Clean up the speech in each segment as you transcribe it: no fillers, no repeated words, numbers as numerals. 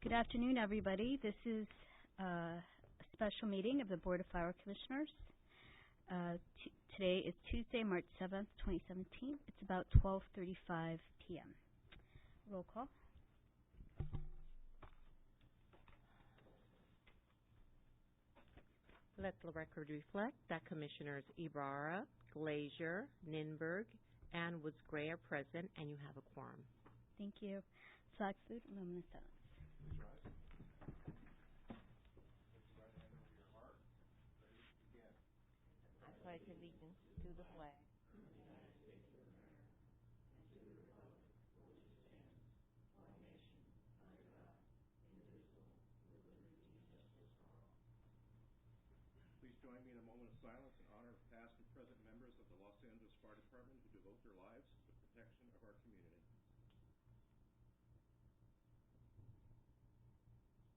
Good afternoon, everybody. This is a special meeting of the Board of Fire Commissioners. Today is Tuesday, March 7th, 2017. It's about 12:35 p.m. Roll call. Let the record reflect that Commissioners Ibarra, Glazier, Ninberg, and Woods Gray are present, and you have a quorum. Thank you. Flag salute, a moment of silence. I pledge allegiance to the flag. Please join me in a moment of silence in honor of past and present members of the Los Angeles Fire Department who devote their lives to the protection of our community.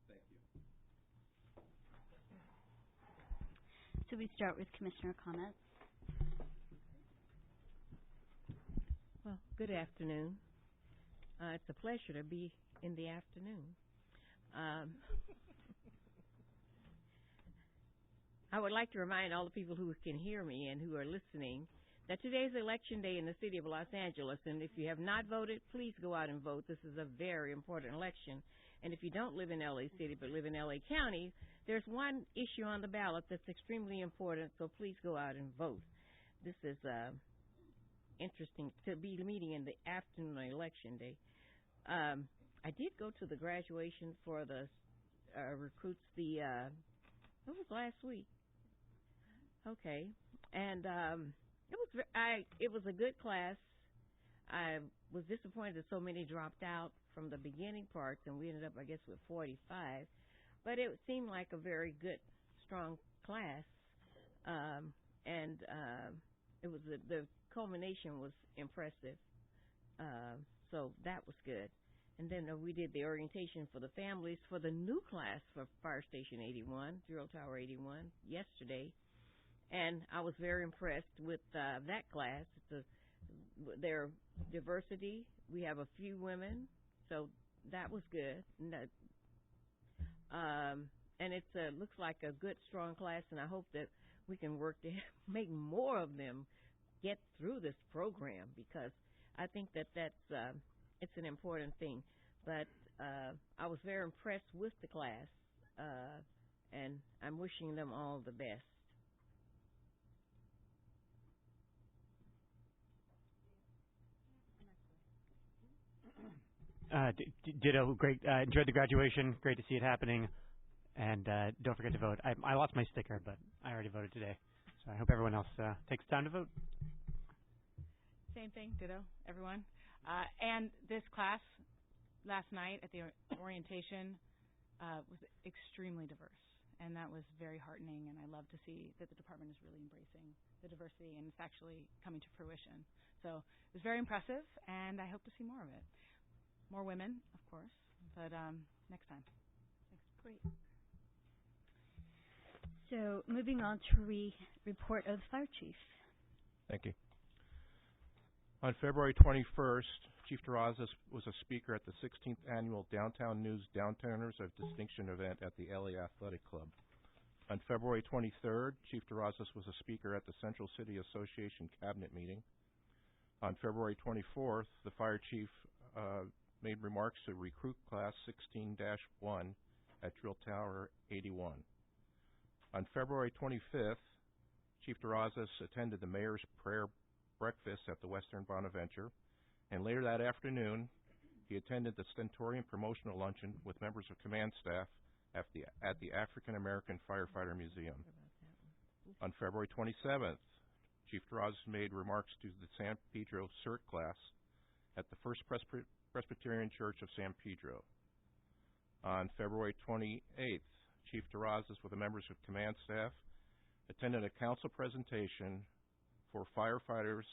Thank you. So we start with Commissioner comments. Well, good afternoon. It's a pleasure to be in the afternoon. I would like to remind all the people who can hear me and who are listening that today is Election Day in the city of Los Angeles, and if you have not voted, please go out and vote. This is a very important election. And if you don't live in L.A. City but live in L.A. County, there's one issue on the ballot that's extremely important, so please go out and vote. This is interesting to be meeting in the afternoon on Election Day. I did go to the graduation for the recruits. It was last week. Okay, and it was a good class. I was disappointed that so many dropped out from the beginning parts, and we ended up, I guess, with 45. But it seemed like a very good, strong class, and it was the culmination was impressive. So that was good. And then we did the orientation for the families for the new class for Fire Station 81, Drill Tower 81, yesterday. And I was very impressed with that class. Their diversity. We have a few women, so that was good. And it looks like a good, strong class, and I hope that we can work to make more of them get through this program, because I think that it's an important thing. But I was very impressed with the class, and I'm wishing them all the best. Ditto. Great. Enjoyed the graduation. Great to see it happening. And don't forget to vote. I lost my sticker, but I already voted today. So I hope everyone else takes time to vote. Same thing. Ditto, everyone. And this class last night at the orientation was extremely diverse. And that was very heartening. And I love to see that the department is really embracing the diversity, and it's actually coming to fruition. So it was very impressive, and I hope to see more of it. More women, of course, but next time. Thanks. Great. So moving on to report of the fire chief. Thank you. On February 21st, Chief Terrazas was a speaker at the 16th Annual Downtown News Downtowners of Distinction event at the LA Athletic Club. On February 23rd, Chief Terrazas was a speaker at the Central City Association Cabinet meeting. On February 24th, the fire chief made remarks to Recruit Class 16-1 at Drill Tower 81. On February 25th, Chief Terrazas attended the Mayor's Prayer Breakfast at the Western Bonaventure, and later that afternoon, he attended the Stentorian Promotional Luncheon with members of command staff at the African American Firefighter Museum. On February 27th, Chief Terrazas made remarks to the San Pedro CERT class at the First Presbyterian Church of San Pedro. On February 28th, Chief Terrazas, with the members of command staff, attended a council presentation for firefighters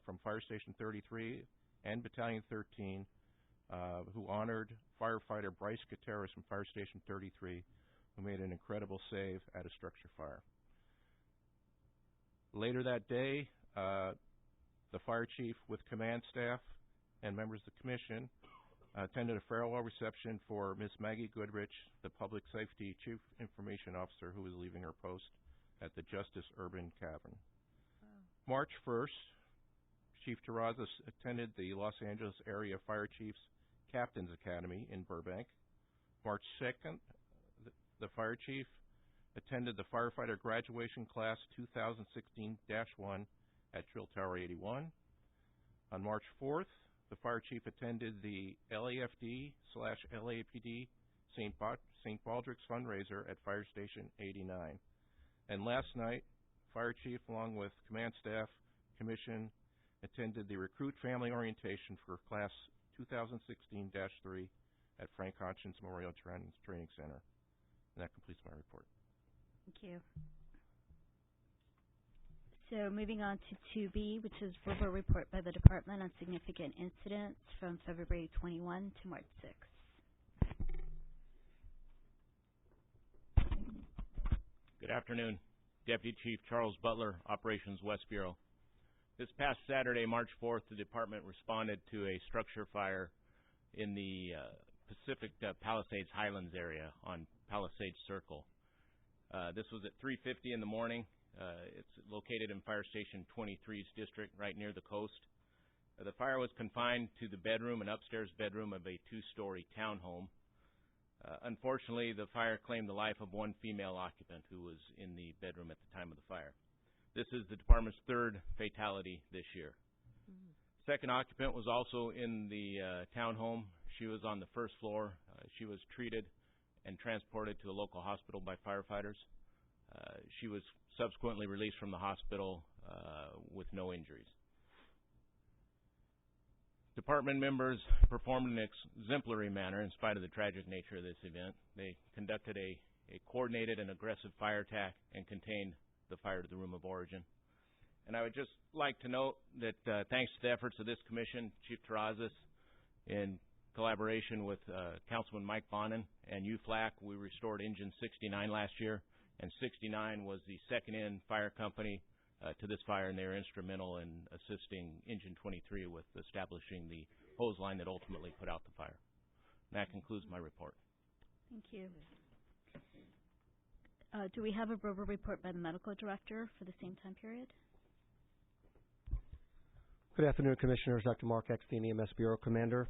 from Fire Station 33 and Battalion 13 who honored firefighter Bryce Gutierrez from Fire Station 33, who made an incredible save at a structure fire. Later that day, the fire chief with command staff and members of the commission Attended a farewell reception for Miss Maggie Goodrich, the Public Safety Chief Information Officer who was leaving her post at the Justice Urban Cavern. March 1st, Chief Terrazas attended the Los Angeles Area Fire Chiefs Captains Academy in Burbank. March 2nd, the Fire Chief attended the Firefighter Graduation Class 2016-1 at Drill Tower 81. On March 4th, the Fire Chief attended the LAFD/LAPD St. Baldrick's fundraiser at Fire Station 89. And last night, Fire Chief, along with Command Staff, Commission, attended the Recruit Family Orientation for Class 2016-3 at Frank Hodgins Memorial Training Center. And that completes my report. Thank you. So moving on to 2B, which is verbal report by the Department on significant incidents from February 21 to March 6. Good afternoon. Deputy Chief Charles Butler, Operations West Bureau. This past Saturday, March 4th, the Department responded to a structure fire in the Pacific Palisades Highlands area on Palisades Circle. This was at 3:50 in the morning. It's located in Fire Station 23's district, right near the coast. The fire was confined to the bedroom and upstairs bedroom of a two-story townhome. Unfortunately, the fire claimed the life of one female occupant who was in the bedroom at the time of the fire. This is the Department's third fatality this year. Second occupant was also in the townhome. She was on the first floor. She was treated and transported to a local hospital by firefighters. She was subsequently released from the hospital with no injuries. Department members performed in an exemplary manner in spite of the tragic nature of this event. They conducted a coordinated and aggressive fire attack and contained the fire to the room of origin. And I would just like to note that thanks to the efforts of this commission, Chief Terrazas, in collaboration with Councilman Mike Bonin and UFLAC, we restored Engine 69 last year, and 69 was the second-in fire company to this fire, and they were instrumental in assisting Engine 23 with establishing the hose line that ultimately put out the fire. And that concludes my report. Thank you. Do we have a verbal report by the medical director for the same time period? Good afternoon, Commissioners. Dr. Mark Eckstein, EMS Bureau Commander.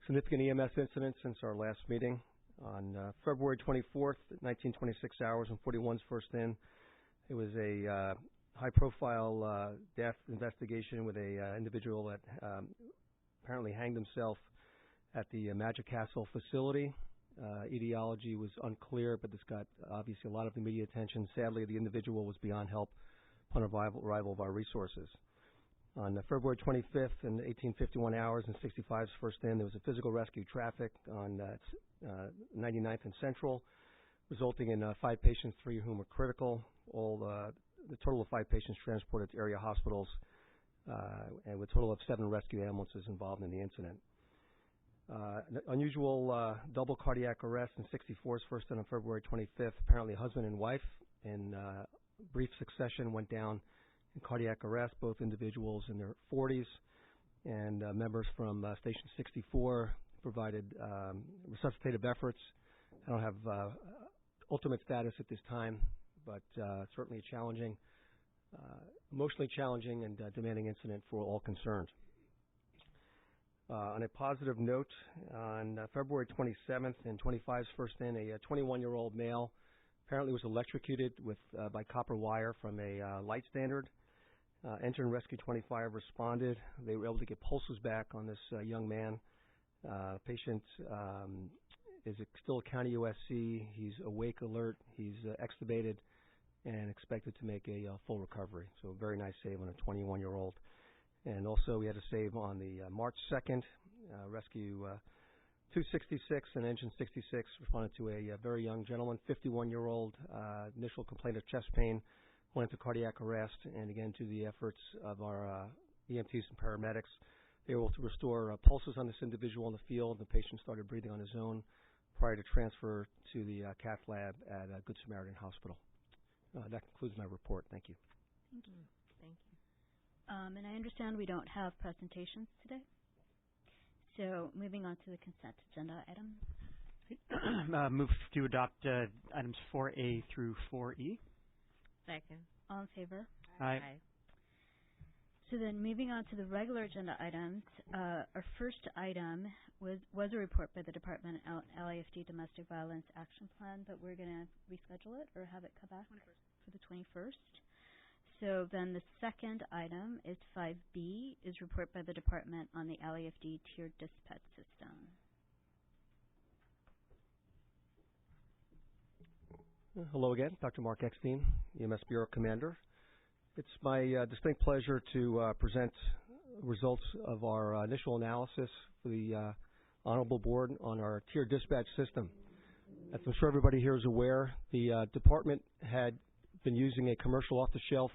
Significant EMS incidents since our last meeting. On February 24th, 1926 hours and 41's first in, it was a high-profile death investigation with a individual that apparently hanged himself at the Magic Castle facility. Etiology was unclear, but this got obviously a lot of immediate attention. Sadly, the individual was beyond help upon arrival of our resources. On February 25th, in 1851 hours and 65's first in, there was a physical rescue traffic on 99th and Central, resulting in 5 patients, 3 of whom were critical. The total of 5 patients transported to area hospitals, and with a total of 7 rescue ambulances involved in the incident. An unusual double cardiac arrest in 64's first in on February 25th. Apparently, husband and wife in brief succession went down in cardiac arrest, both individuals in their 40s, and members from Station 64 provided resuscitative efforts. I don't have ultimate status at this time, but certainly a challenging, emotionally challenging and demanding incident for all concerned. On a positive note, on February 27th and 25's first in, a 21-year-old male apparently was electrocuted by copper wire from a light standard. Enter and Rescue 25 responded. They were able to get pulses back on this young man. Patient is still a county USC. He's awake, alert. He's extubated and expected to make a full recovery. So a very nice save on a 21-year-old. And also we had a save on the March 2nd. Rescue 266 and Engine 66 responded to a very young gentleman, 51-year-old, initial complaint of chest pain, went into cardiac arrest, and again, to the efforts of our EMTs and paramedics, they were able to restore pulses on this individual in the field. The patient started breathing on his own prior to transfer to the cath lab at Good Samaritan Hospital. That concludes my report. Thank you. Thank you. Thank you. And I understand we don't have presentations today. So moving on to the consent agenda items. Move to adopt items 4A through 4E. Second. All in favor? Aye. So then moving on to the regular agenda items, our first item was a report by the Department of LAFD Domestic Violence Action Plan, but we're going to reschedule it or have it come back for the 21st. So then the second item is 5B, is report by the department on the LAFD tiered dispatch system. Hello again, Dr. Mark Eckstein, EMS Bureau Commander. It's my distinct pleasure to present results of our initial analysis for the Honorable Board on our tiered dispatch system. As I'm sure everybody here is aware, the department had been using a commercial off-the-shelf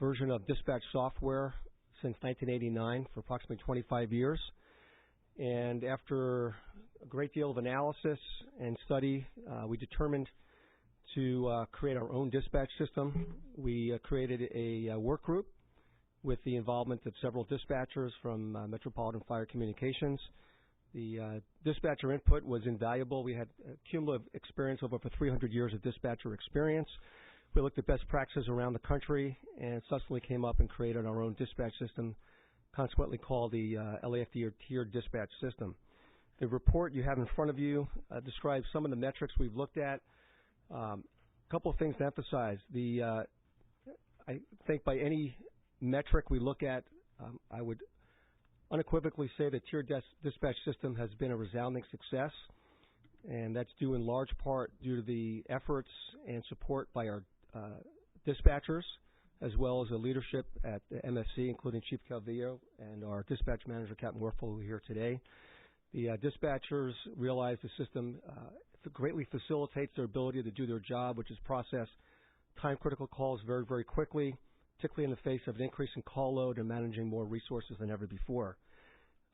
version of dispatch software since 1989 for approximately 25 years. And after a great deal of analysis and study, we determined to create our own dispatch system. We created a work group with the involvement of several dispatchers from Metropolitan Fire Communications. The dispatcher input was invaluable. We had cumulative experience of over 300 years of dispatcher experience. We looked at best practices around the country and subsequently came up and created our own dispatch system, consequently called the LAFD or tiered dispatch system. The report you have in front of you describes some of the metrics we've looked at. A couple of things to emphasize. I think by any metric we look at, I would unequivocally say the tiered dispatch system has been a resounding success, and that's due in large part due to the efforts and support by our dispatchers, as well as the leadership at the MFC, including Chief Calvillo and our dispatch manager, Captain Werfel, who are here today. The dispatchers realize the system greatly facilitates their ability to do their job, which is process time-critical calls very, very quickly, particularly in the face of an increase in call load and managing more resources than ever before.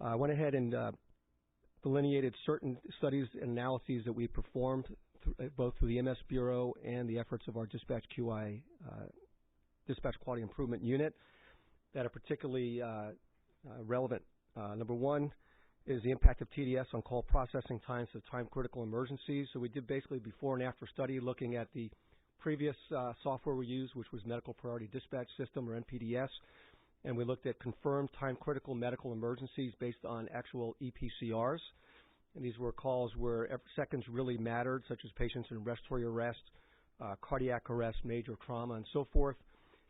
I went ahead and delineated certain studies and analyses that we performed both through the MS Bureau and the efforts of our Dispatch QI, Dispatch Quality Improvement Unit, that are particularly relevant. Number one is the impact of TDS on call processing times of time-critical emergencies. So we did basically before and after study looking at the previous software we used, which was Medical Priority Dispatch System, or MPDS, and we looked at confirmed time-critical medical emergencies based on actual EPCRs. And these were calls where every seconds really mattered, such as patients in respiratory arrest, cardiac arrest, major trauma, and so forth.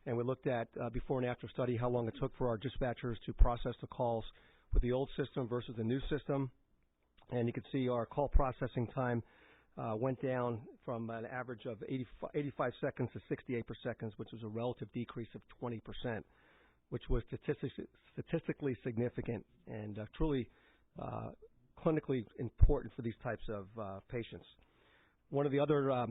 And we looked at, before and after study, how long it took for our dispatchers to process the calls with the old system versus the new system. And you can see our call processing time went down from an average of 85 seconds to 68 per seconds, which was a relative decrease of 20%, which was statistically significant and truly clinically important for these types of patients. One of the other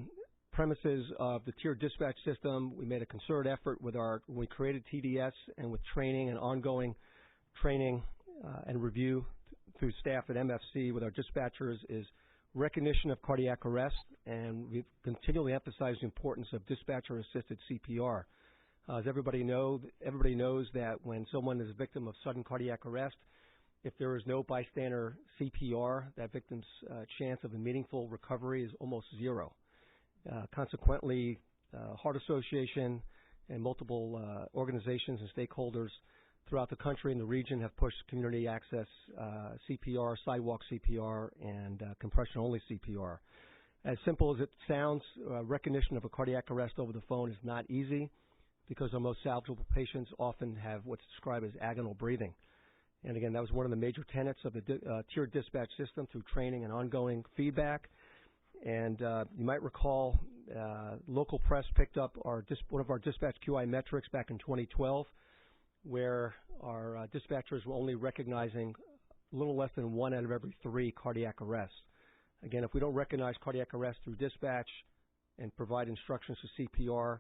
premises of the tiered dispatch system, we made a concerted effort with when we created TDS and with training and ongoing training and review through staff at MFC with our dispatchers is recognition of cardiac arrest, and we've continually emphasized the importance of dispatcher-assisted CPR. As everybody knows that when someone is a victim of sudden cardiac arrest, if there is no bystander CPR, that victim's chance of a meaningful recovery is almost zero. Consequently, Heart Association and multiple organizations and stakeholders throughout the country and the region have pushed community access CPR, sidewalk CPR, and compression-only CPR. As simple as it sounds, recognition of a cardiac arrest over the phone is not easy because our most salvageable patients often have what's described as agonal breathing. And again, that was one of the major tenets of the tiered dispatch system through training and ongoing feedback. And you might recall local press picked up one of our dispatch QI metrics back in 2012, where our dispatchers were only recognizing a little less than 1 out of every 3 cardiac arrests. Again, if we don't recognize cardiac arrest through dispatch and provide instructions for CPR,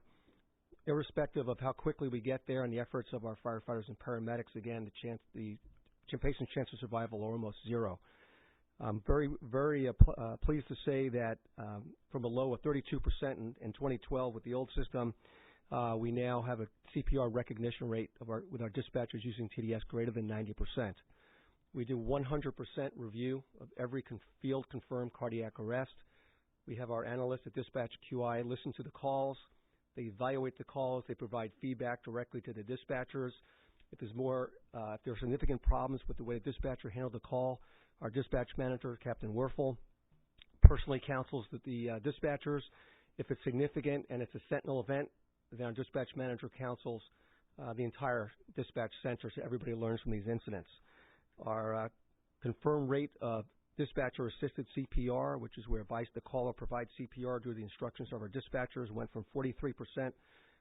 irrespective of how quickly we get there and the efforts of our firefighters and paramedics, again, the patient's chance of survival are almost zero. I'm very pleased to say that from a low of 32% in 2012 with the old system, we now have a CPR recognition rate with our dispatchers using TDS greater than 90%. We do 100% review of every field-confirmed cardiac arrest. We have our analysts at Dispatch QI listen to the calls. They evaluate the calls. They provide feedback directly to the dispatchers. If there are significant problems with the way the dispatcher handled the call, our dispatch manager, Captain Werfel, personally counsels the dispatchers. If it's significant and it's a sentinel event, then our dispatch manager counsels the entire dispatch center so everybody learns from these incidents. Our confirmed rate of dispatcher-assisted CPR, which is where the caller provides CPR due to the instructions of our dispatchers, went from 43%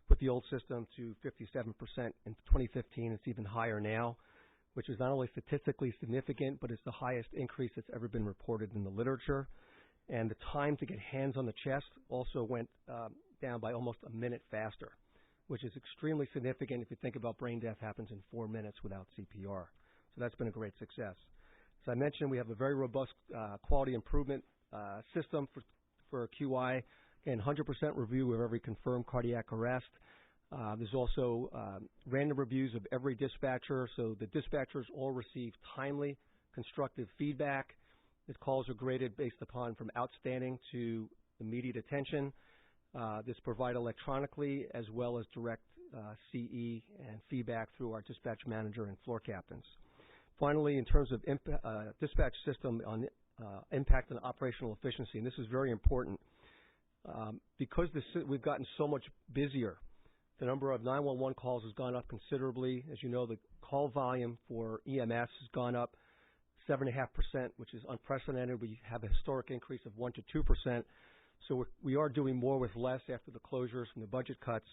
with the old system to 57% in 2015. It's even higher now, which is not only statistically significant, but it's the highest increase that's ever been reported in the literature. And the time to get hands on the chest also went down by almost a minute faster, which is extremely significant if you think about brain death happens in 4 minutes without CPR. So that's been a great success. As I mentioned, we have a very robust quality improvement system for QI. Again, 100% review of every confirmed cardiac arrest. There's also random reviews of every dispatcher, so the dispatchers all receive timely, constructive feedback. The calls are graded based upon from outstanding to immediate attention. This provided electronically as well as direct CE and feedback through our dispatch manager and floor captains. Finally, in terms of dispatch system on impact on operational efficiency, and this is very important, because we've gotten so much busier, the number of 911 calls has gone up considerably. As you know, the call volume for EMS has gone up 7.5%, which is unprecedented. We have a historic increase of 1 to 2%. So we are doing more with less after the closures and the budget cuts.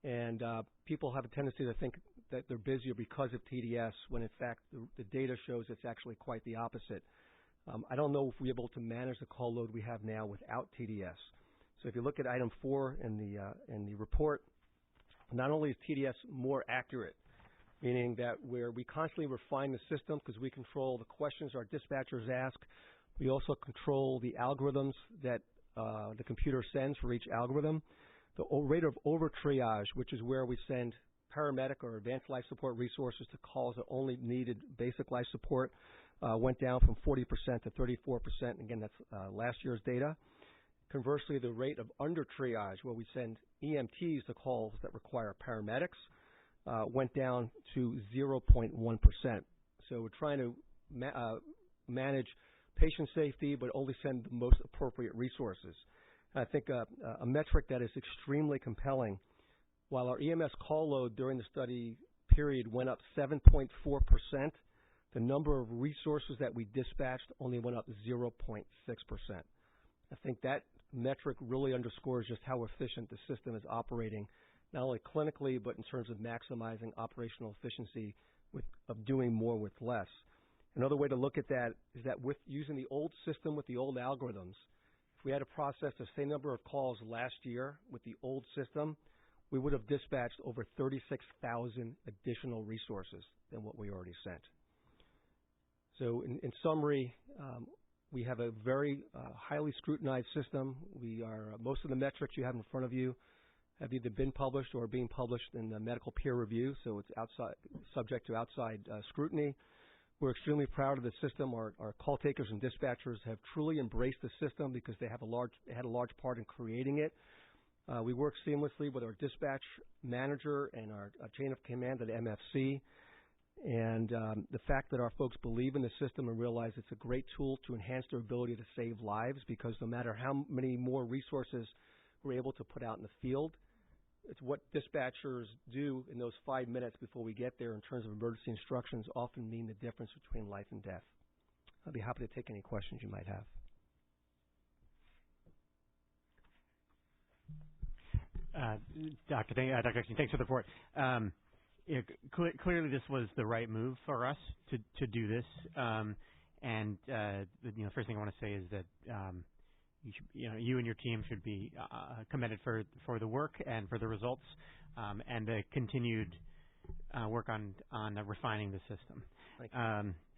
And people have a tendency to think that they're busier because of TDS, when in fact the data shows it's actually quite the opposite. I don't know if we're able to manage the call load we have now without TDS. So if you look at item 4 in the report, not only is TDS more accurate, meaning that we constantly refine the system because we control the questions our dispatchers ask. We also control the algorithms that the computer sends for each algorithm. The rate of over-triage, which is where we send paramedic or advanced life support resources to calls that only needed basic life support, went down from 40% to 34%. Again, that's last year's data. Conversely, the rate of under-triage, where we send EMTs to calls that require paramedics, went down to 0.1%. So we're trying to manage patient safety, but only send the most appropriate resources. I think a metric that is extremely compelling, while our EMS call load during the study period went up 7.4%, the number of resources that we dispatched only went up 0.6%. I think that metric really underscores just how efficient the system is operating, not only clinically, but in terms of maximizing operational efficiency of doing more with less. Another way to look at that is that with using the old system with the old algorithms, if we had to process the same number of calls last year with the old system, we would have dispatched over 36,000 additional resources than what we already sent. So in summary, we have a very highly scrutinized system. Most of the metrics you have in front of you have either been published or are being published in the medical peer review, so it's subject to outside scrutiny. We're extremely proud of the system. Our call takers and dispatchers have truly embraced the system because they had a large part in creating it. We work seamlessly with our dispatch manager and our chain of command at MFC. And the fact that our folks believe in the system and realize it's a great tool to enhance their ability to save lives, because no matter how many more resources we're able to put out in the field, it's what dispatchers do in those 5 minutes before we get there in terms of emergency instructions often mean the difference between life and death. I'll be happy to take any questions you might have. Dr. Exton, thanks for the report. Clearly, this was the right move for us to do this. The first thing I want to say is that you and your team should be commended for the work and for the results and the continued work on refining the system.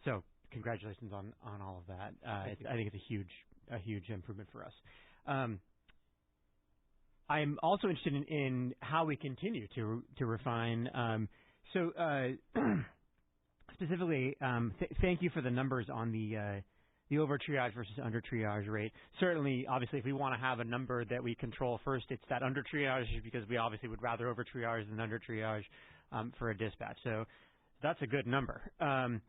So congratulations on all of that. I think it's a huge improvement for us. I'm also interested in how we continue to refine. specifically, thank you for the numbers on the over triage versus under triage rate. Certainly, obviously, if we want to have a number that we control first, it's that under triage because we obviously would rather over triage than under triage for a dispatch. So that's a good number. The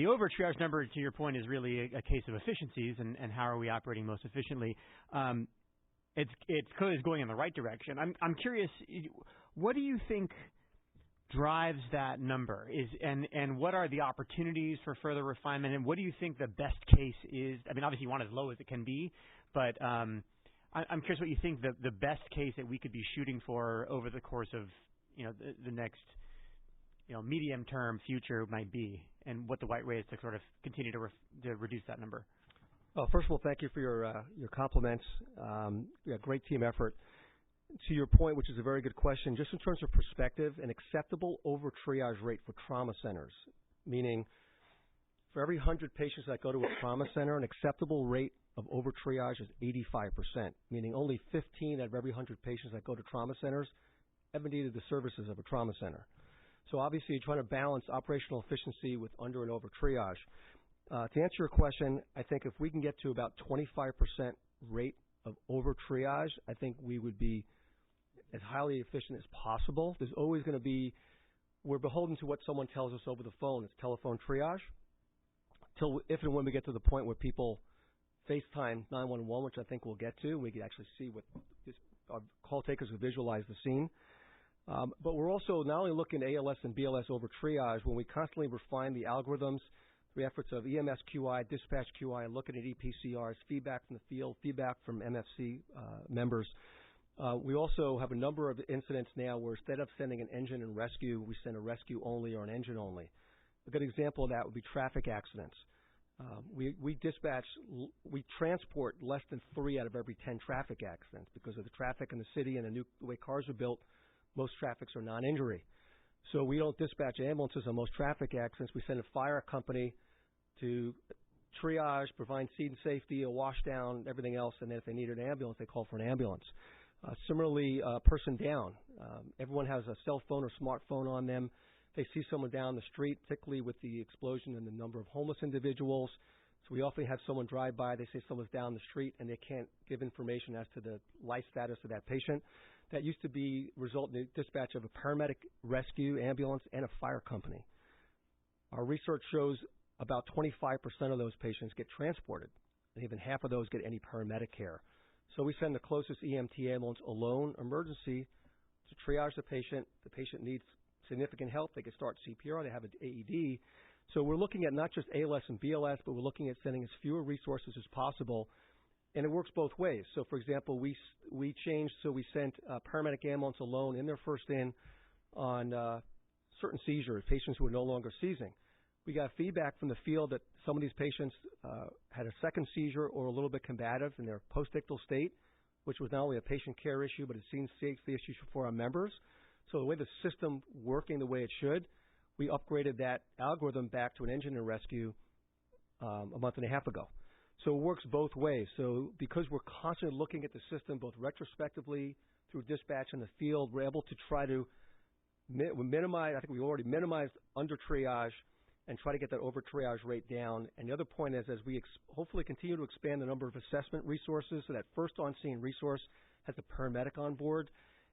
over triage number, to your point, is really a case of efficiencies and how are we operating most efficiently. It's clearly going in the right direction. I'm curious, what do you think drives that number? And what are the opportunities for further refinement? And what do you think the best case is? I mean, obviously you want as low as it can be, but I'm curious what you think the best case that we could be shooting for over the course of the next medium term future might be, and what the right way is to sort of continue to reduce that number. Well, first of all, thank you for your compliments. Great team effort. To your point, which is a very good question, just in terms of perspective, an acceptable over triage rate for trauma centers, meaning for every 100 patients that go to a trauma center, an acceptable rate of over triage is 85%, meaning only 15 out of every 100 patients that go to trauma centers ever needed the services of a trauma center. So obviously you're trying to balance operational efficiency with under and over triage. To answer your question, I think if we can get to about 25% rate of over triage, I think we would be as highly efficient as possible. There's always going to be, we're beholden to what someone tells us over the phone. It's telephone triage. If and when we get to the point where people FaceTime 911, which I think we'll get to, we can actually see what our call takers will visualize the scene. But we're also not only looking at ALS and BLS over triage, when we constantly refine the algorithms, the efforts of EMS QI, dispatch QI, looking at EPCRs, feedback from the field, feedback from MFC members. We also have a number of incidents now where instead of sending an engine and rescue, we send a rescue only or an engine only. A good example of that would be traffic accidents. We transport less than 3 out of every 10 traffic accidents because of the traffic in the city and the way cars are built. Most traffics are non-injury. So we don't dispatch ambulances on most traffic accidents. We send a fire company to triage, provide scene safety, a washdown, everything else, and then if they need an ambulance, they call for an ambulance. Similarly, person down. Everyone has a cell phone or smartphone on them. They see someone down the street, particularly with the explosion in the number of homeless individuals. So we often have someone drive by, they say someone's down the street, and they can't give information as to the life status of that patient. That used to result in the dispatch of a paramedic, rescue, ambulance, and a fire company. Our research shows about 25% of those patients get transported, and even half of those get any paramedic care. So we send the closest EMT ambulance alone, emergency, to triage the patient. The patient needs significant help. They can start CPR. They have an AED. So we're looking at not just ALS and BLS, but we're looking at sending as fewer resources as possible. And it works both ways. So, for example, we changed, so we sent a paramedic ambulance alone in their first in on certain seizures, patients who were no longer seizing. We got feedback from the field that some of these patients had a second seizure or a little bit combative in their postictal state, which was not only a patient care issue, but it seems safety issue for our members. So the way the system working the way it should, we upgraded that algorithm back to an engine and rescue a month and a half ago. So it works both ways. So because we're constantly looking at the system both retrospectively through dispatch in the field, we're able to try to minimize, I think we already minimized under triage and try to get that over triage rate down. And the other point is as we hopefully continue to expand the number of assessment resources, so that first on-scene resource has a paramedic on board,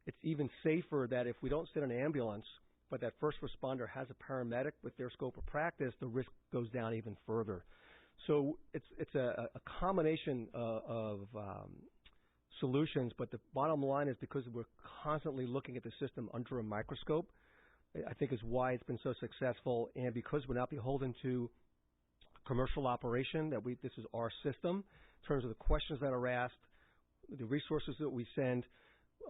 it's even safer that if we don't send an ambulance, but that first responder has a paramedic with their scope of practice, the risk goes down even further. So it's a combination of solutions, but the bottom line is because we're constantly looking at the system under a microscope, I think is why it's been so successful, and because we're not beholden to commercial operation, that this is our system in terms of the questions that are asked, the resources that we send.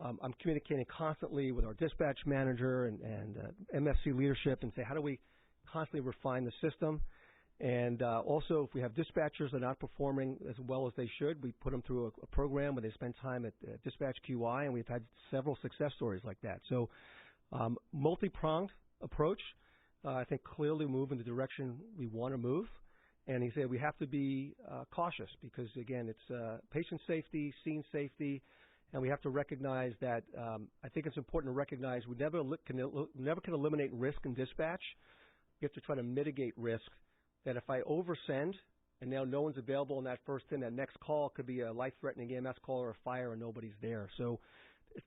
I'm communicating constantly with our dispatch manager and MFC leadership and say, how do we constantly refine the system? And also, if we have dispatchers that are not performing as well as they should, we put them through a program where they spend time at Dispatch QI, and we've had several success stories like that. So multi-pronged approach, I think clearly move in the direction we want to move. And he said we have to be cautious because, again, it's patient safety, scene safety, and we have to recognize that I think it's important to recognize we never can eliminate risk in dispatch. we have to try to mitigate risk that if I oversend and now no one's available in that first in, that next call could be a life-threatening EMS call or a fire and nobody's there. So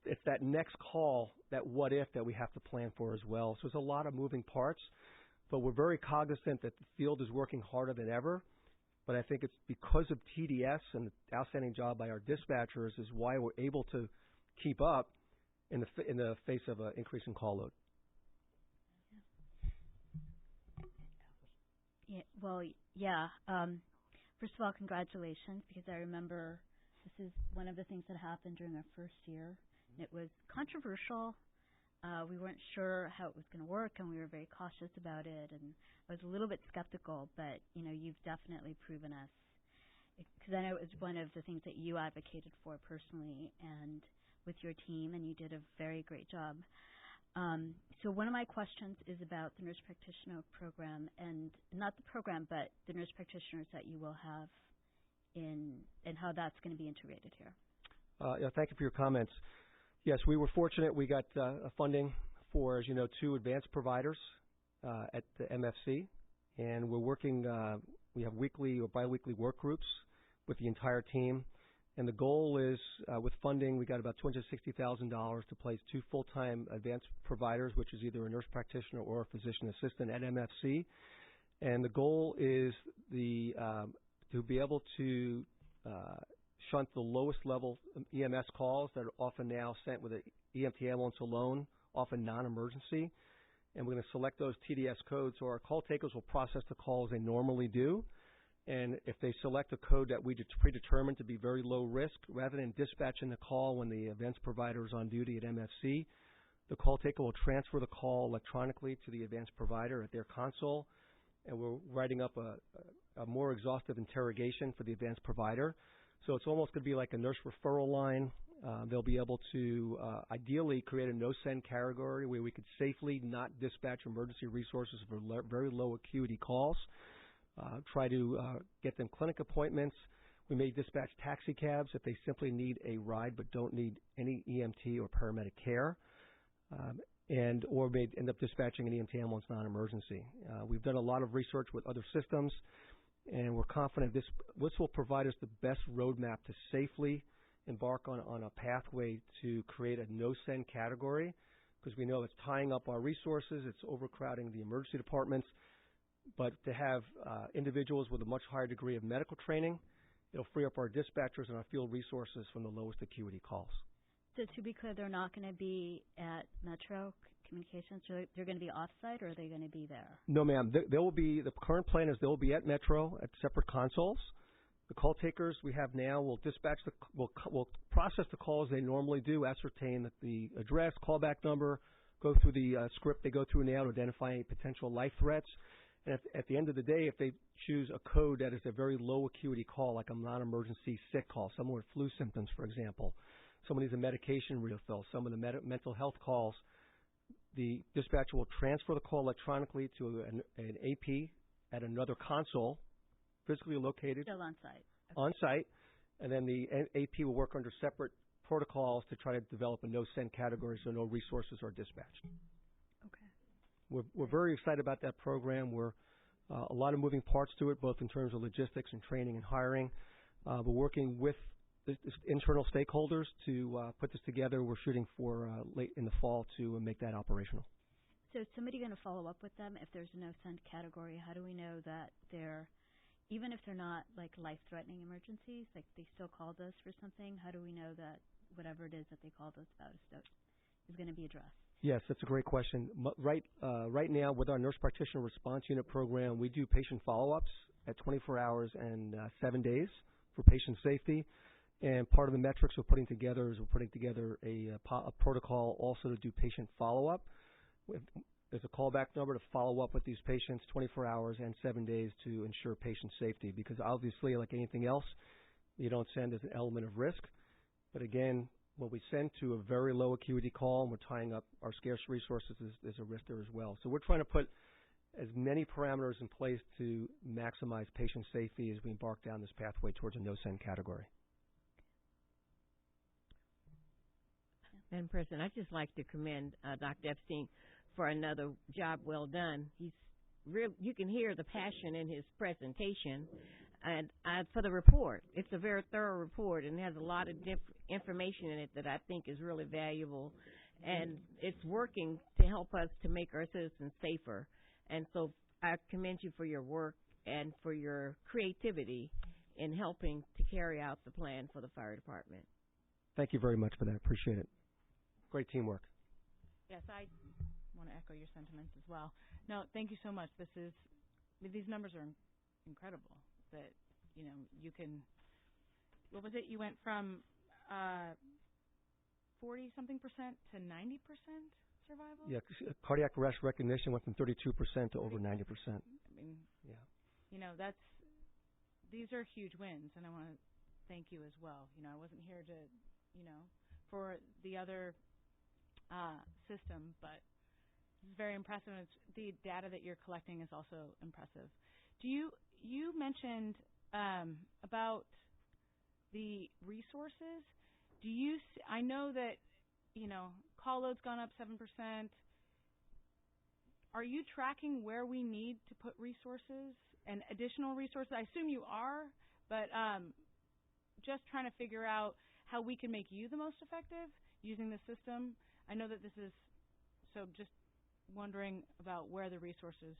it's that next call, that what if that we have to plan for as well. So there's a lot of moving parts, but we're very cognizant that the field is working harder than ever. But I think it's because of TDS and the outstanding job by our dispatchers is why we're able to keep up in the face of an increase in call load. Yeah, well, yeah. First of all, congratulations, because I remember this is one of the things that happened during our first year. It was controversial. We weren't sure how it was going to work, and we were very cautious about it. And I was a little bit skeptical, but you've definitely proven us, because I know it was one of the things that you advocated for personally and with your team, and you did a very great job. So one of my questions is about the nurse practitioner program, and not the program, but the nurse practitioners that you will have and how that's going to be integrated here. Yeah, thank you for your comments. Yes, we were fortunate. We got funding for, as you know, 2 advanced providers at the MFC, and we're working. We have weekly or biweekly work groups with the entire team. And the goal is, with funding, we got about $260,000 to place 2 full-time advanced providers, which is either a nurse practitioner or a physician assistant at MFC. And the goal is to be able to shunt the lowest level EMS calls that are often now sent with an EMT ambulance alone, often non-emergency. And we're going to select those TDS codes, so our call takers will process the call as they normally do. And if they select a code that we predetermined to be very low risk, rather than dispatching the call when the advanced provider is on duty at MFC, the call taker will transfer the call electronically to the advanced provider at their console, and we're writing up a more exhaustive interrogation for the advanced provider. So it's almost going to be like a nurse referral line. They'll be able to ideally create a no-send category where we could safely not dispatch emergency resources for very low acuity calls. Try to get them clinic appointments. We may dispatch taxi cabs if they simply need a ride but don't need any EMT or paramedic care, or may end up dispatching an EMT ambulance non-emergency. We've done a lot of research with other systems, and we're confident this will provide us the best roadmap to safely embark on a pathway to create a no-send category, because we know it's tying up our resources, it's overcrowding the emergency departments. But to have individuals with a much higher degree of medical training, it'll free up our dispatchers and our field resources from the lowest acuity calls. So to be clear, they're not going to be at Metro Communications? So they're going to be off-site, or are they going to be there? No, ma'am. The current plan is they will be at Metro at separate consoles. The call takers we have now will dispatch will process the calls they normally do, ascertain that the address, callback number, go through the script they go through now to identify any potential life threats. And at the end of the day, if they choose a code that is a very low acuity call, like a non-emergency sick call, someone with flu symptoms, for example, someone needs a medication refill, some of the mental health calls, the dispatcher will transfer the call electronically to an AP at another console, physically located. Still on site. Okay. On site, and then the AP will work under separate protocols to try to develop a no-send category so no resources are dispatched. We're very excited about that program. We're a lot of moving parts to it, both in terms of logistics and training and hiring. We're working with the internal stakeholders to put this together. We're shooting for late in the fall to make that operational. So is somebody going to follow up with them if there's a no-send category? How do we know that they're, even if they're not like life-threatening emergencies, like they still called us for something, how do we know that whatever it is that they called us about is going to be addressed? Yes, that's a great question. Right now, with our nurse practitioner response unit program, we do patient follow-ups at 24 hours and 7 days for patient safety. And part of the metrics we're putting together is a protocol also to do patient follow-up. There's a callback number to follow up with these patients 24 hours and 7 days to ensure patient safety. Because obviously, like anything else, you don't send as an element of risk. But again, when we send to a very low acuity call and we're tying up our scarce resources, there's a risk there as well. So we're trying to put as many parameters in place to maximize patient safety as we embark down this pathway towards a no-send category. Madam President, I'd just like to commend Dr. Epstein for another job well done. He's you can hear the passion in his presentation. And for the report, it's a very thorough report and has a lot of information in it that I think is really valuable. And it's working to help us to make our citizens safer. And so I commend you for your work and for your creativity in helping to carry out the plan for the fire department. Thank you very much for that. Appreciate it. Great teamwork. Yes, I want to echo your sentiments as well. No, thank you so much. These numbers are incredible. That, you know, you can, what was it? You went from 40-something% to 90% survival? Yeah, cardiac arrest recognition went from 32% to over 90%. I mean, yeah. You know, these are huge wins, and I want to thank you as well. You know, I wasn't here to, you know, for the other system, but it's very impressive. And the data that you're collecting is also impressive. You mentioned about the resources. I know that, you know, call load's gone up 7%. Are you tracking where we need to put resources and additional resources? I assume you are, but just trying to figure out how we can make you the most effective using the system. I know that this is, so just wondering about where the resources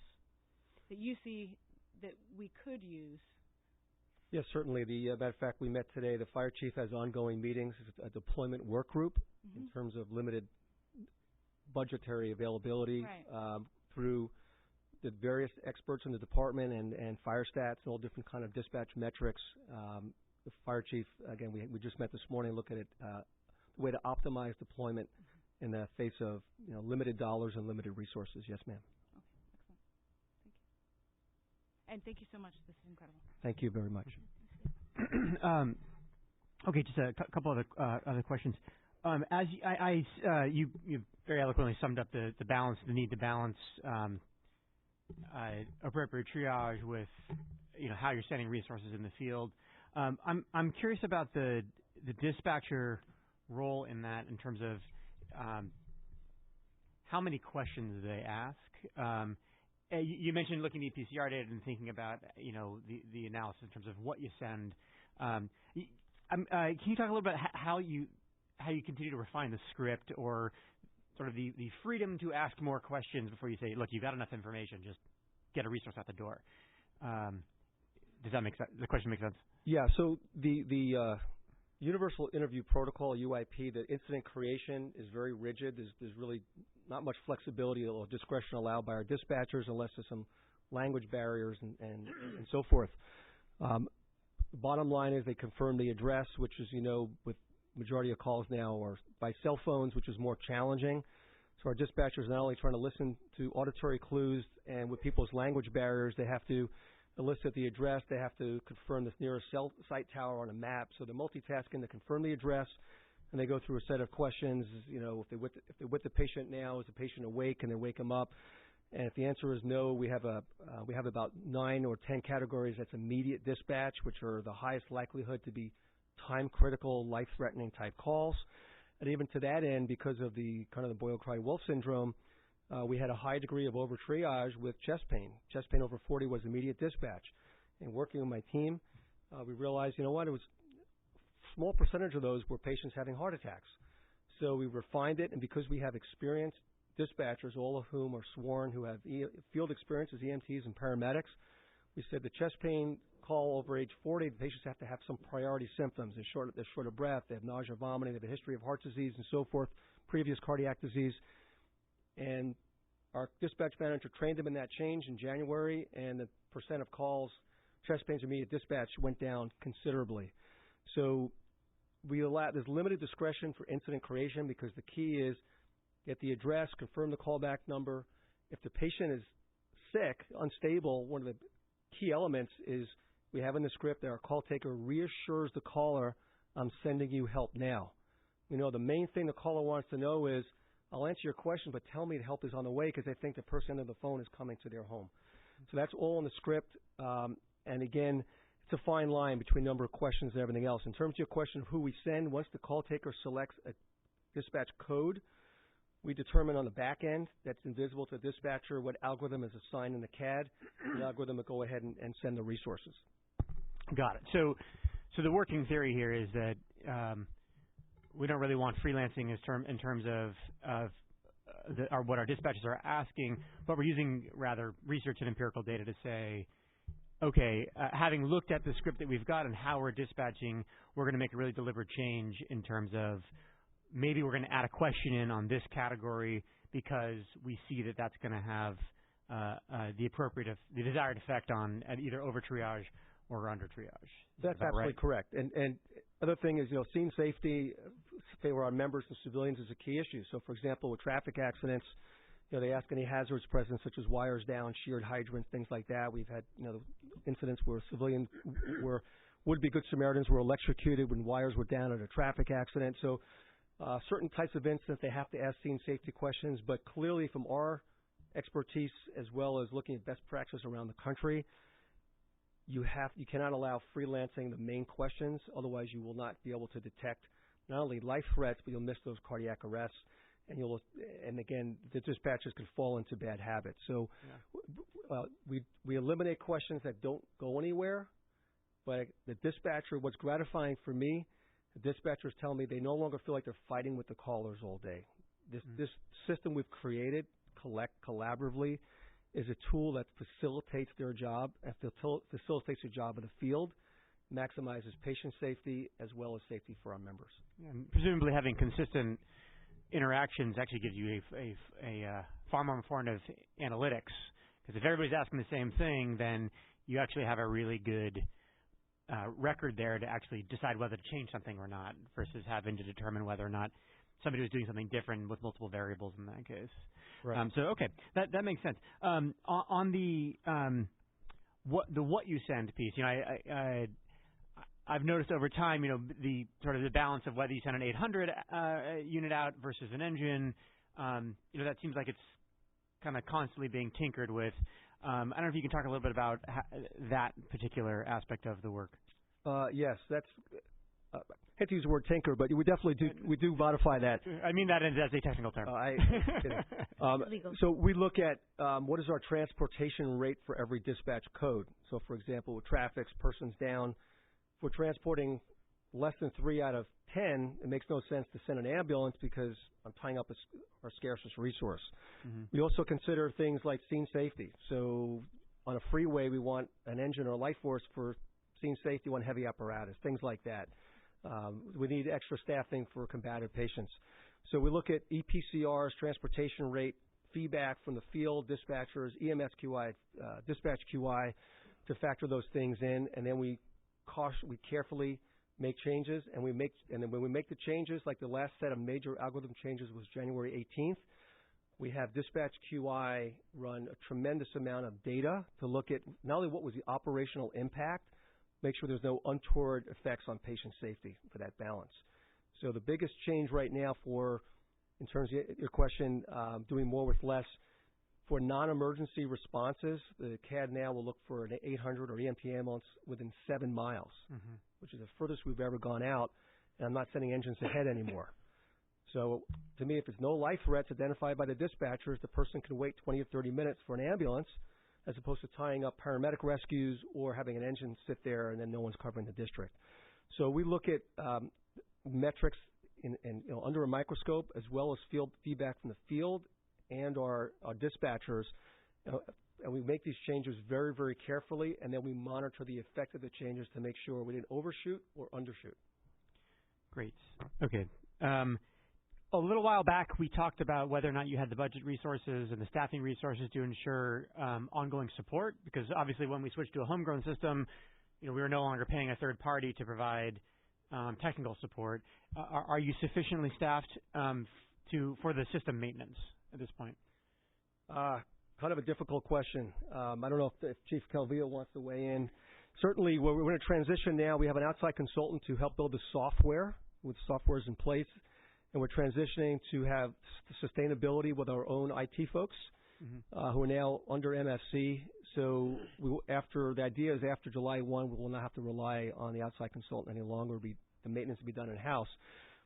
that you see that we could use. Yes, certainly. Matter of fact, we met today. The fire chief has ongoing meetings, a deployment work group in terms of limited budgetary availability through the various experts in the department and fire stats and all different kind of dispatch metrics. The fire chief, again, we just met this morning, look at it, the way to optimize deployment in the face of, you know, limited dollars and limited resources. Yes, ma'am. Okay, excellent. Thank you. And thank you so much. This is incredible. Thank you very much. Okay, just a couple other questions. As you very eloquently summed up the need to balance appropriate triage with, you know, how you're sending resources in the field. I'm curious about the dispatcher role in that in terms of how many questions they ask. You mentioned looking at PCR data and thinking about, you know, the analysis in terms of what you send. Can you talk a little bit about how you continue to refine the script or sort of the freedom to ask more questions before you say, look, you've got enough information, just get a resource out the door. Does that make sense? The question make sense? Yeah. So the Universal Interview Protocol, UIP, the incident creation is very rigid. There's really not much flexibility or discretion allowed by our dispatchers unless there's some language barriers and so forth. The bottom line is they confirm the address, which is, you know, with majority of calls now are by cell phones, which is more challenging. So our dispatchers not only trying to listen to auditory clues and with people's language barriers, they have to elicit the address. They have to confirm this nearest cell site tower on a map. So they're multitasking to confirm the address, and they go through a set of questions. You know, if they're with the patient now, is the patient awake? Can they wake them up? And if the answer is no, we have about 9 or 10 categories. That's immediate dispatch, which are the highest likelihood to be time-critical, life-threatening type calls. And even to that end, because of the kind of the Boyle-Crye-Wolf syndrome, we had a high degree of over-triage with chest pain. Chest pain over 40 was immediate dispatch. And working with my team, we realized, you know what, it was a small percentage of those were patients having heart attacks. So we refined it, and because we have experienced dispatchers, all of whom are sworn, who have field experience as EMTs and paramedics, we said the chest pain call over age 40, the patients have to have some priority symptoms. They're short of breath, they have nausea, vomiting, they have a history of heart disease and so forth, previous cardiac disease. And our dispatch manager trained them in that change in January, and the percent of calls, chest pains immediate dispatch, went down considerably. So there's limited discretion for incident creation because the key is get the address, confirm the callback number. If the patient is sick, unstable, one of the key elements is we have in the script that our call taker reassures the caller, I'm sending you help now. You know, the main thing the caller wants to know is, I'll answer your question, but tell me the help is on the way because they think the person on the phone is coming to their home. So that's all in the script. And again, it's a fine line between number of questions and everything else. In terms of your question of who we send, once the call taker selects a dispatch code, We determine on the back end that's invisible to the dispatcher what algorithm is assigned in the CAD. The algorithm will go ahead and send the resources. Got it. So the working theory here is that we don't really want freelancing in terms of what our dispatchers are asking, but we're using rather research and empirical data to say, okay, having looked at the script that we've got and how we're dispatching, we're going to make a really deliberate change in terms of maybe we're going to add a question in on this category because we see that that's going to have the desired effect on either over triage or under triage. That's absolutely right? Correct. And other thing is, scene safety for our members and civilians is a key issue. So, for example, with traffic accidents, they ask any hazards present, such as wires down, sheared hydrants, things like that. We've had, incidents where civilians would-be Good Samaritans were electrocuted when wires were down at a traffic accident. So, certain types of incidents, they have to ask scene safety questions, but clearly from our expertise as well as looking at best practices around the country, you cannot allow freelancing the main questions, otherwise you will not be able to detect not only life threats, but you'll miss those cardiac arrests, and again, the dispatchers could fall into bad habits. So we eliminate questions that don't go anywhere, but the dispatcher, what's gratifying for me, the dispatchers tell me they no longer feel like they're fighting with the callers all day. This system we've created collaboratively is a tool that facilitates their job and facilitates the job of the field, maximizes patient safety as well as safety for our members. And presumably having consistent interactions actually gives you a far more informative analytics, because if everybody's asking the same thing, then you actually have a really good record there to actually decide whether to change something or not, versus having to determine whether or not somebody was doing something different with multiple variables in that case. Right. So okay, that makes sense. On the what you send piece, I've noticed over time, the sort of the balance of whether you send an 800 unit out versus an engine, that seems like it's kind of constantly being tinkered with. I don't know if you can talk a little bit about that particular aspect of the work. Yes, that's. I hate to use the word tinker, but we definitely do modify that. I mean that as a technical term. So we look at what is our transportation rate for every dispatch code. So, for example, with traffic, persons down, if we're transporting less than 3 out of 10, it makes no sense to send an ambulance because I'm tying up our scarcest resource. Mm-hmm. We also consider things like scene safety. So on a freeway, we want an engine or a life force for scene safety, one heavy apparatus, things like that. We need extra staffing for combative patients. So we look at EPCRs, transportation rate, feedback from the field, dispatchers, EMS QI, dispatch QI to factor those things in, and then we carefully make changes, and then when we make the changes, like the last set of major algorithm changes was January 18th, we have dispatch QI run a tremendous amount of data to look at not only what was the operational impact, make sure there's no untoward effects on patient safety for that balance. So the biggest change right now in terms of your question, doing more with less, for non-emergency responses, the CAD now will look for an 800 or EMT ambulance within 7 miles, mm-hmm. which is the furthest we've ever gone out, and I'm not sending engines ahead anymore. So to me, if there's no life threats identified by the dispatchers, the person can wait 20 or 30 minutes for an ambulance, as opposed to tying up paramedic rescues or having an engine sit there and then no one's covering the district. So we look at metrics under a microscope, as well as field feedback from the field and our dispatchers, and we make these changes very, very carefully, and then we monitor the effect of the changes to make sure we didn't overshoot or undershoot. Great. Okay. A little while back, we talked about whether or not you had the budget resources and the staffing resources to ensure ongoing support, because obviously when we switched to a homegrown system, we were no longer paying a third party to provide technical support. Are you sufficiently staffed for the system maintenance at this point? Kind of a difficult question. I don't know if Chief Calvillo wants to weigh in. Certainly, we're in a transition now. We have an outside consultant to help build the software, with softwares in place. And we're transitioning to have sustainability with our own IT folks, mm-hmm. Who are now under MFC. So the idea is after July 1, we will not have to rely on the outside consultant any longer. The maintenance will be done in-house.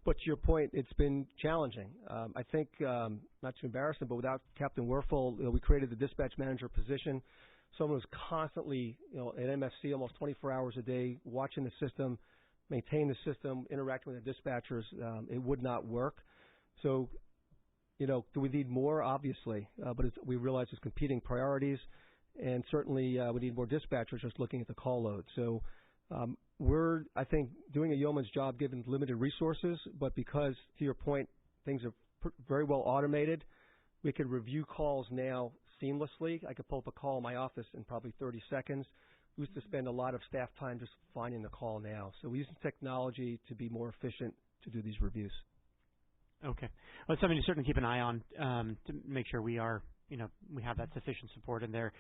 But to your point, it's been challenging. I think, not to embarrass him, but without Captain Werfel, we created the dispatch manager position. Someone who's constantly, at MFC almost 24 hours a day, watching the system, maintaining the system, interacting with the dispatchers. It would not work. So, do we need more? Obviously. But we realize there's competing priorities. And certainly we need more dispatchers just looking at the call load. So we're, I think, doing a yeoman's job given limited resources, but because, to your point, things are very well automated, we can review calls now seamlessly. I could pull up a call in my office in probably 30 seconds. We used to spend a lot of staff time just finding the call now. So we use technology to be more efficient to do these reviews. Okay. Well, it's something to certainly keep an eye on to make sure we are, we have that sufficient support in there.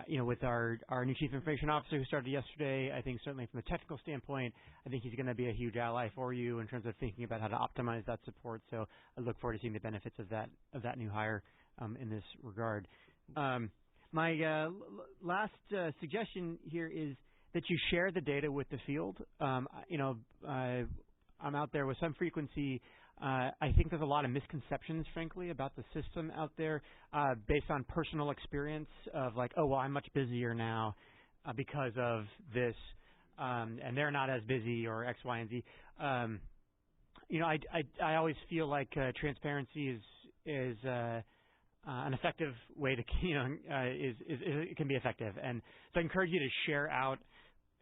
With our new Chief Information Officer who started yesterday, I think certainly from a technical standpoint, I think he's going to be a huge ally for you in terms of thinking about how to optimize that support. So I look forward to seeing the benefits of that new hire in this regard. My last suggestion here is that you share the data with the field. I'm out there with some frequency. I think there's a lot of misconceptions, frankly, about the system out there based on personal experience of like, oh, well, I'm much busier now because of this, and they're not as busy or X, Y, and Z. I always feel like transparency is an effective way to, it can be effective. And so I encourage you to share out,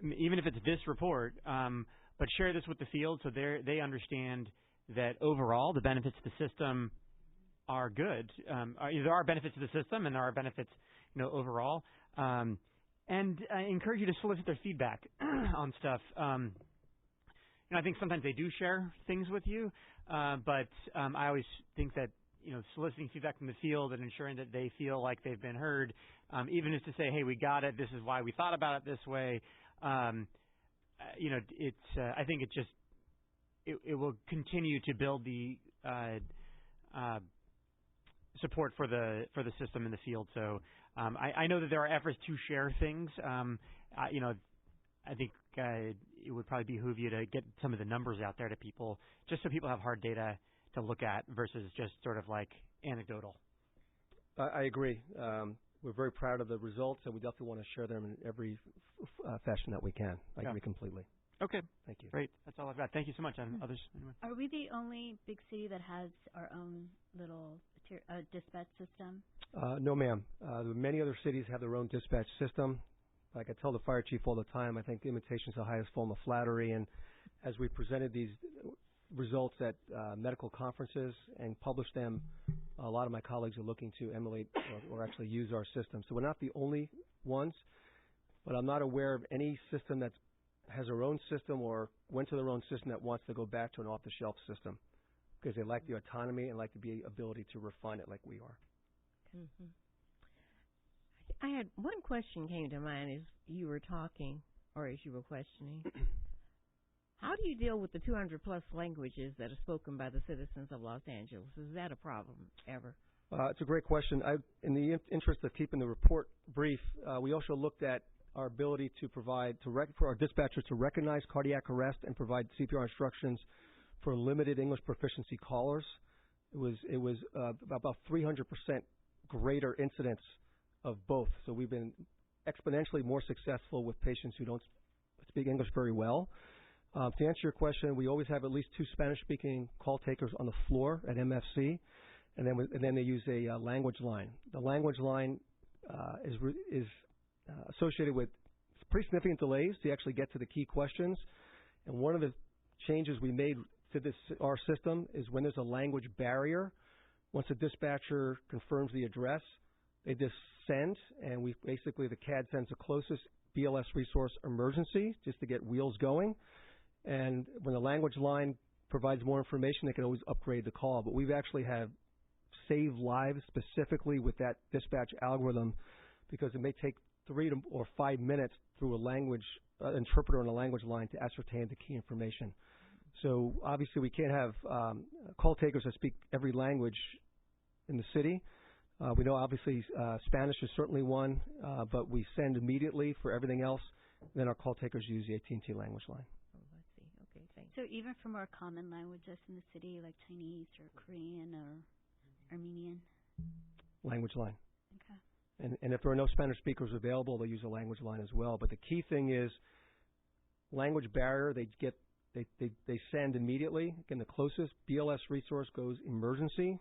even if it's this report, but share this with the field so they understand that overall the benefits to the system are good. There are benefits to the system and there are benefits, overall. And I encourage you to solicit their feedback on stuff. I think sometimes they do share things with you, but I always think that soliciting feedback from the field and ensuring that they feel like they've been heard, even just to say, hey, we got it. This is why we thought about it this way. I think it will continue to build the support for the system in the field. So I know that there are efforts to share things. I think it would probably behoove you to get some of the numbers out there to people, just so people have hard data to look at versus just sort of like anecdotal. I agree. We're very proud of the results, and we definitely want to share them in every fashion that we can. I agree completely. Okay. Thank you. Great. That's all I've got. Thank you so much. And others? Anyone? Are we the only big city that has our own little dispatch system? No, ma'am. Many other cities have their own dispatch system. Like I tell the fire chief all the time, I think imitation is the highest form of flattery. And as we presented these results at medical conferences and published them, a lot of my colleagues are looking to emulate or actually use our system. So we're not the only ones, but I'm not aware of any system that has their own system or went to their own system that wants to go back to an off-the-shelf system because they like the autonomy and like the ability to refine it like we are. Mm-hmm. I had one question came to mind as you were talking or as you were questioning. How do you deal with the 200-plus languages that are spoken by the citizens of Los Angeles? Is that a problem ever? It's a great question. In the interest of keeping the report brief, we also looked at our ability to provide for our dispatchers to recognize cardiac arrest and provide CPR instructions for limited English proficiency callers. It was about 300% greater incidence of both. So we've been exponentially more successful with patients who don't speak English very well. To answer your question, we always have at least 2 Spanish-speaking call takers on the floor at MFC, and then they use a language line. The language line is associated with pretty significant delays to actually get to the key questions. And one of the changes we made to our system is when there's a language barrier, once a dispatcher confirms the address, they just send, and the CAD sends the closest BLS resource emergency just to get wheels going. And when the language line provides more information, they can always upgrade the call. But we've actually have saved lives specifically with that dispatch algorithm because it may take 3 or 5 minutes through a language interpreter on a language line to ascertain the key information. So obviously we can't have call takers that speak every language in the city. We know obviously Spanish is certainly one, but we send immediately for everything else. Then our call takers use the AT&T language line. Oh, I see. Okay, thanks. So even for more common languages in the city, like Chinese or Korean or Armenian? Language line. Okay. And if there are no Spanish speakers available, they'll use a language line as well. But the key thing is language barrier. They send immediately. Again, the closest BLS resource goes emergency.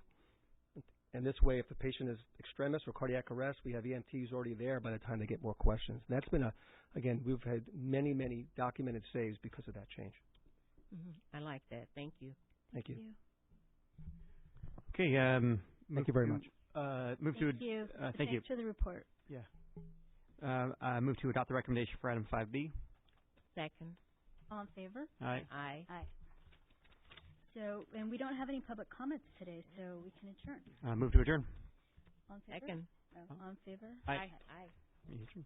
And this way, if the patient is extremis or cardiac arrest, we have EMTs already there by the time they get more questions. And that's been again, we've had many, many documented saves because of that change. I like that. Thank you. Thank you. Okay. Thank you very much. Move Thank to you. thank you. Thanks for the report. Move to adopt the recommendation for item 5B. Second. All in favor? Aye. Aye. Aye. So, and we don't have any public comments today, so we can adjourn. Move to adjourn. All in favor? Second. All in favor? Aye. Aye. Adjourn.